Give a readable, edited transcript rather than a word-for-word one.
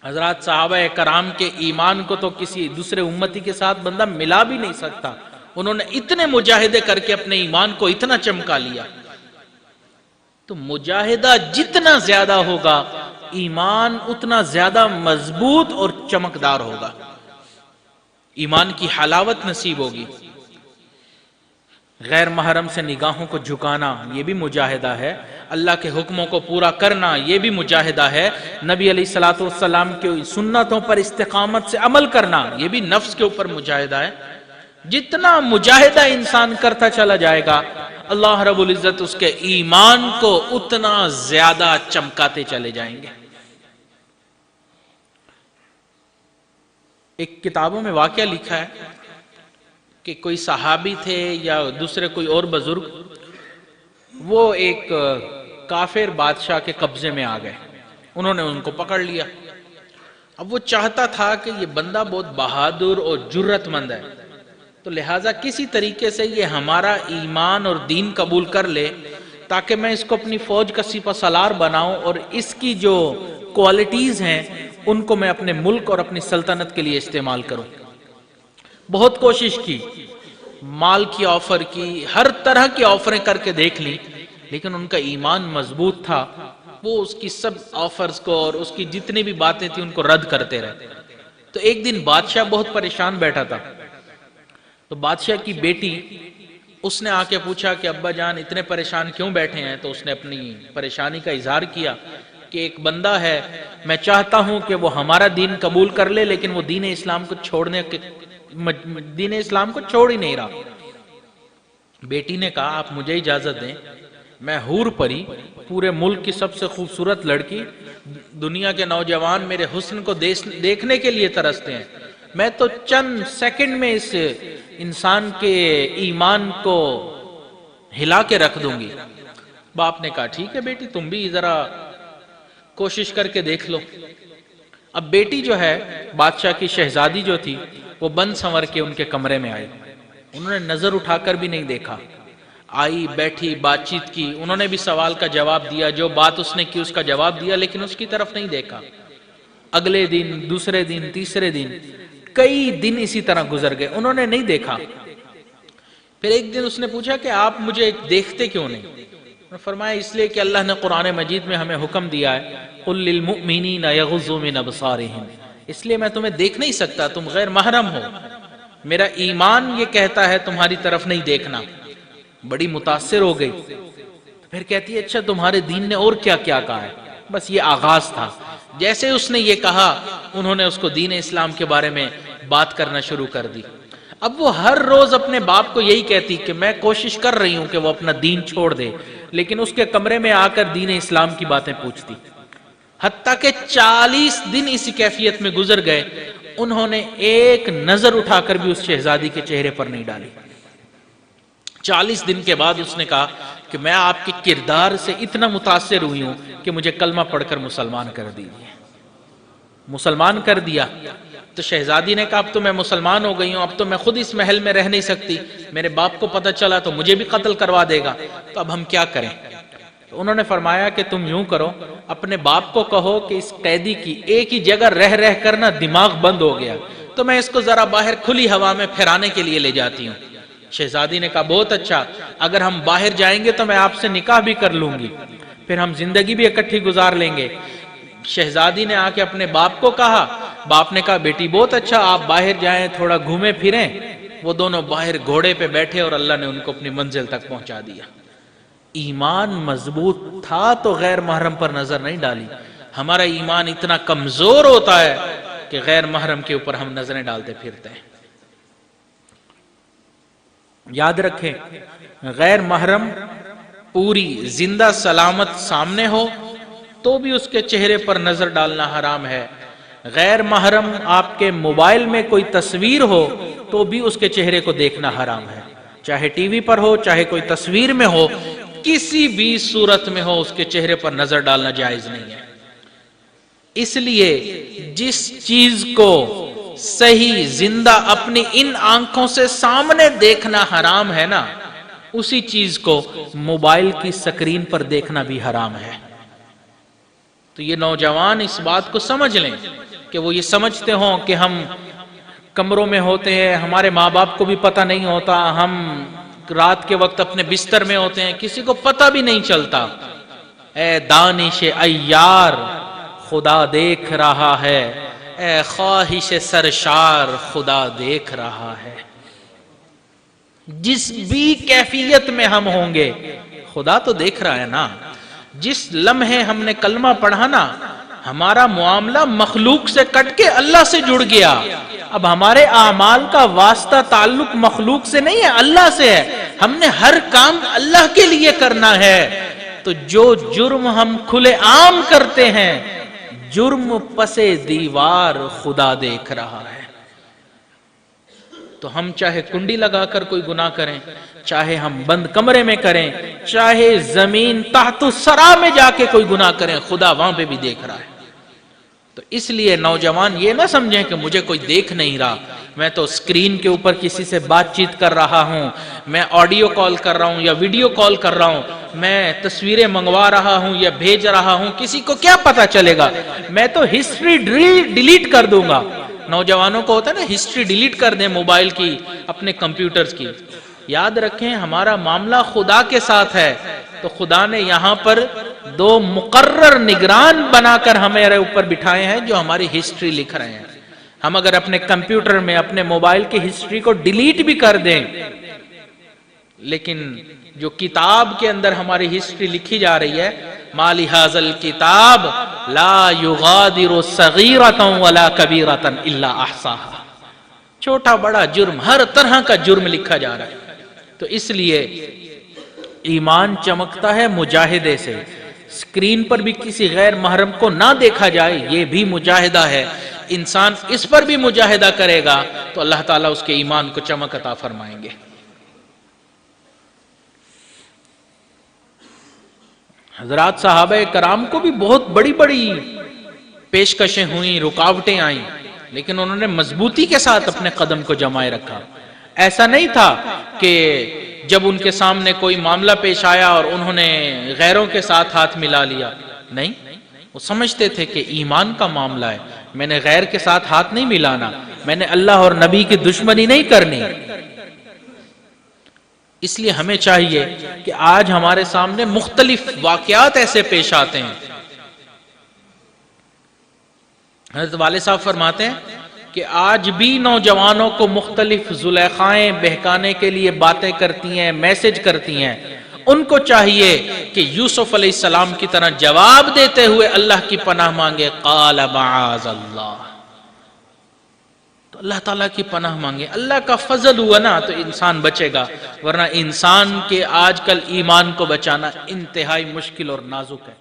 حضرات صحابہ کرام کے ایمان کو تو کسی دوسرے امتی کے ساتھ بندہ ملا بھی نہیں سکتا. انہوں نے اتنے مجاہدے کر کے اپنے ایمان کو اتنا چمکا لیا. تو مجاہدہ جتنا زیادہ ہوگا ایمان اتنا زیادہ مضبوط اور چمکدار ہوگا، ایمان کی حلاوت نصیب ہوگی. غیر محرم سے نگاہوں کو جھکانا یہ بھی مجاہدہ ہے، اللہ کے حکموں کو پورا کرنا یہ بھی مجاہدہ ہے، نبی علیہ الصلوۃ والسلام کی سنتوں پر استقامت سے عمل کرنا یہ بھی نفس کے اوپر مجاہدہ ہے. جتنا مجاہدہ انسان کرتا چلا جائے گا اللہ رب العزت اس کے ایمان کو اتنا زیادہ چمکاتے چلے جائیں گے. ایک کتابوں میں واقعہ لکھا ہے کہ کوئی صحابی تھے یا دوسرے کوئی اور بزرگ، وہ ایک کافر بادشاہ کے قبضے میں آ گئے. انہوں نے ان کو پکڑ لیا. اب وہ چاہتا تھا کہ یہ بندہ بہت بہادر اور جرت مند ہے، تو لہٰذا کسی طریقے سے یہ ہمارا ایمان اور دین قبول کر لے تاکہ میں اس کو اپنی فوج کا سپہ سالار بناؤں اور اس کی جو کوالٹیز ہیں ان کو میں اپنے ملک اور اپنی سلطنت کے لیے استعمال کروں. بہت کوشش کی، مال کی آفر کی، ہر طرح کی آفریں کر کے دیکھ لی، لیکن ان کا ایمان مضبوط تھا. وہ اس کی سب آفرز کو اور اس کی جتنی بھی باتیں تھیں ان کو رد کرتے رہے. تو ایک دن بادشاہ بہت پریشان بیٹھا تھا. تو بادشاہ کی بیٹی اس نے آ کے پوچھا کہ ابا جان اتنے پریشان کیوں بیٹھے ہیں؟ تو اس نے اپنی پریشانی کا اظہار کیا کہ ایک بندہ ہے، میں چاہتا ہوں کہ وہ ہمارا دین قبول کر لے لیکن وہ دین اسلام کو چھوڑ ہی نہیں رہا. بیٹی نے کہا آپ مجھے اجازت دیں، میں حور پری، پورے ملک کی سب سے خوبصورت لڑکی، دنیا کے نوجوان میرے حسن کو دیکھنے کے لیے ترستے ہیں، میں تو چند سیکنڈ میں اس انسان کے ایمان کو ہلا کے رکھ دوں گی. باپ نے کہا ٹھیک ہے بیٹی تم بھی ذرا کوشش کر کے دیکھ لو. اب بیٹی جو ہے بادشاہ کی شہزادی جو تھی وہ بند سنور کے ان کے کمرے میں آئی. انہوں نے نظر اٹھا کر بھی نہیں دیکھا، آئی بیٹھی بات چیت کی، انہوں نے بھی سوال کا جواب دیا، جو بات اس نے کی اس کا جواب دیا، لیکن اس کی طرف نہیں دیکھا. اگلے دن، دوسرے دن، تیسرے دن، کئی دن اسی طرح گزر گئے، انہوں نے نہیں دیکھا. پھر ایک دن اس نے پوچھا کہ آپ مجھے دیکھتے کیوں نہیں؟ انہوں نے فرمایا اس لیے کہ اللہ نے قرآن مجید میں ہمیں حکم دیا ہے قُلْ لِلْمُؤْمِنِينَ يَغُضُّوا مِنْ أَبْصَارِهِمْ، اس لیے میں تمہیں دیکھ نہیں سکتا، تم غیر محرم ہو، میرا ایمان یہ کہتا ہے تمہاری طرف نہیں دیکھنا. بڑی متاثر ہو گئی. پھر کہتی ہے اچھا تمہارے دین نے اور کیا کیا کہا ہے؟ بس یہ آغاز تھا. جیسے اس نے یہ کہا انہوں نے اس کو دین اسلام کے بارے میں بات کرنا شروع کر دی. اب وہ ہر روز اپنے باپ کو یہی کہتی کہ میں کوشش کر رہی ہوں کہ وہ اپنا دین چھوڑ دے، لیکن اس کے کمرے میں آ کر دین اسلام کی باتیں پوچھتی. حتیٰ کہ 40 دن اسی کیفیت میں گزر گئے، انہوں نے ایک نظر اٹھا کر بھی اس شہزادی کے چہرے پر نہیں ڈالی. 40 دن کے بعد اس نے کہا کہ میں آپ کے کردار سے اتنا متاثر ہوئی ہوں کہ مجھے کلمہ پڑھ کر مسلمان کر دیجیے. مسلمان کر دیا. تو شہزادی نے کہا اب تو میں مسلمان ہو گئی ہوں، اب تو میں خود اس محل میں رہ نہیں سکتی، میرے باپ کو پتہ چلا تو مجھے بھی قتل کروا دے گا، تو اب ہم کیا کریں؟ تو انہوں نے فرمایا کہ تم یوں کرو، اپنے باپ کو کہو کہ اس قیدی کی ایک ہی جگہ رہ رہ کر نا دماغ بند ہو گیا، تو میں اس کو ذرا باہر کھلی ہوا میں پھرانے کے لیے لے جاتی ہوں. شہزادی نے کہا بہت اچھا، اگر ہم باہر جائیں گے تو میں آپ سے نکاح بھی کر لوں گی، پھر ہم زندگی بھی اکٹھی گزار لیں گے. شہزادی نے آ کے اپنے باپ کو کہا، باپ نے کہا بیٹی بہت اچھا، آپ باہر جائیں تھوڑا گھومیں پھریں. وہ دونوں باہر گھوڑے پہ بیٹھے اور اللہ نے ان کو اپنی منزل تک پہنچا دیا. ایمان مضبوط تھا تو غیر محرم پر نظر نہیں ڈالی. ہمارا ایمان اتنا کمزور ہوتا ہے کہ غیر محرم کے اوپر ہم نظریں ڈالتے پھرتے ہیں. یاد رکھیں غیر محرم پوری زندہ سلامت سامنے ہو تو بھی اس کے چہرے پر نظر ڈالنا حرام ہے. غیر محرم آپ کے موبائل میں کوئی تصویر ہو تو بھی اس کے چہرے کو دیکھنا حرام ہے، چاہے ٹی وی پر ہو چاہے کوئی تصویر میں ہو، کسی بھی صورت میں ہو اس کے چہرے پر نظر ڈالنا جائز نہیں ہے. اس لیے جس چیز کو صحیح زندہ اپنی ان آنکھوں سے سامنے دیکھنا حرام ہے نا، اسی چیز کو موبائل کی سکرین پر دیکھنا بھی حرام ہے. تو یہ نوجوان اس بات کو سمجھ لیں کہ وہ یہ سمجھتے ہوں کہ ہم کمروں میں ہوتے ہیں، ہمارے ماں باپ کو بھی پتہ نہیں ہوتا، ہم رات کے وقت اپنے بستر میں ہوتے ہیں، کسی کو پتہ بھی نہیں چلتا۔ اے دانش عیار خدا دیکھ رہا ہے، اے خواہش سرشار خدا دیکھ رہا ہے۔ جس بھی کیفیت میں ہم ہوں گے خدا تو دیکھ رہا ہے نا۔ جس لمحے ہم نے کلمہ پڑھا نا، ہمارا معاملہ مخلوق سے کٹ کے اللہ سے جڑ گیا۔ اب ہمارے اعمال کا واسطہ تعلق مخلوق سے نہیں ہے، اللہ سے ہے۔ ہم نے ہر کام اللہ کے لیے کرنا ہے۔ تو جو جرم ہم کھلے عام کرتے ہیں، جرم پسے دیوار خدا دیکھ رہا ہے۔ تو ہم چاہے کنڈی لگا کر کوئی گناہ کریں، چاہے ہم بند کمرے میں کریں، چاہے زمین تحت الثری میں جا کے کوئی گناہ کریں، خدا وہاں پہ بھی دیکھ رہا ہے۔ تو اس لیے نوجوان یہ نہ سمجھیں کہ مجھے کوئی دیکھ نہیں رہا، میں تو اسکرین کے اوپر کسی سے بات چیت کر رہا ہوں، میں آڈیو کال کر رہا ہوں یا ویڈیو کال کر رہا ہوں، میں تصویریں منگوا رہا ہوں یا بھیج رہا ہوں، کسی کو کیا پتا چلے گا؟ میں تو ہسٹری ڈیلیٹ کر دوں گا۔ نوجوانوں کو ہوتا ہے نا ہسٹری ڈیلیٹ کر دیں موبائل کی، اپنے کمپیوٹرز کی۔ یاد رکھیں ہمارا معاملہ خدا کے ساتھ ہے، تو خدا نے یہاں پر دو مقرر نگران بنا کر ہمارے اوپر بٹھائے ہیں جو ہماری ہسٹری لکھ رہے ہیں۔ ہم اگر اپنے کمپیوٹر میں اپنے موبائل کی ہسٹری کو ڈیلیٹ بھی کر دیں، لیکن جو کتاب کے اندر ہماری ہسٹری لکھی جا رہی ہے، ما لہذا الکتاب لا یغادر صغیرۃ ولا کبیرۃ الا احصاها، چھوٹا بڑا جرم، ہر طرح کا جرم لکھا جا رہا ہے۔ تو اس لیے ایمان چمکتا ہے مجاہدے سے۔ اسکرین پر بھی کسی غیر محرم کو نہ دیکھا جائے، یہ بھی مجاہدہ ہے۔ انسان اس پر بھی مجاہدہ کرے گا تو اللہ تعالیٰ اس کے ایمان کو چمک عطا فرمائیں گے۔ حضرات صحابہ کرام کو بھی بہت بڑی بڑی پیشکشیں ہوئیں، رکاوٹیں آئیں، لیکن انہوں نے مضبوطی کے ساتھ اپنے قدم کو جمائے رکھا۔ ایسا نہیں تھا کہ جب ان کے سامنے کوئی معاملہ پیش آیا اور انہوں نے غیروں کے ساتھ ہاتھ ملا لیا، نہیں، وہ سمجھتے تھے کہ ایمان کا معاملہ ہے، میں نے غیر کے ساتھ ہاتھ نہیں ملانا، میں نے اللہ اور نبی کی دشمنی نہیں کرنی۔ اس لیے ہمیں چاہیے کہ آج ہمارے سامنے مختلف واقعات ایسے پیش آتے ہیں۔ حضرت والد صاحب فرماتے ہیں کہ آج بھی نوجوانوں کو مختلف زلیخائیں بہکانے کے لیے باتیں کرتی ہیں، میسج کرتی ہیں۔ ان کو چاہیے کہ یوسف علیہ السلام کی طرح جواب دیتے ہوئے اللہ کی پناہ مانگے، قال معاذ اللہ، تو اللہ تعالیٰ کی پناہ مانگے۔ اللہ کا فضل ہوا نا تو انسان بچے گا، ورنہ انسان کے آج کل ایمان کو بچانا انتہائی مشکل اور نازک ہے۔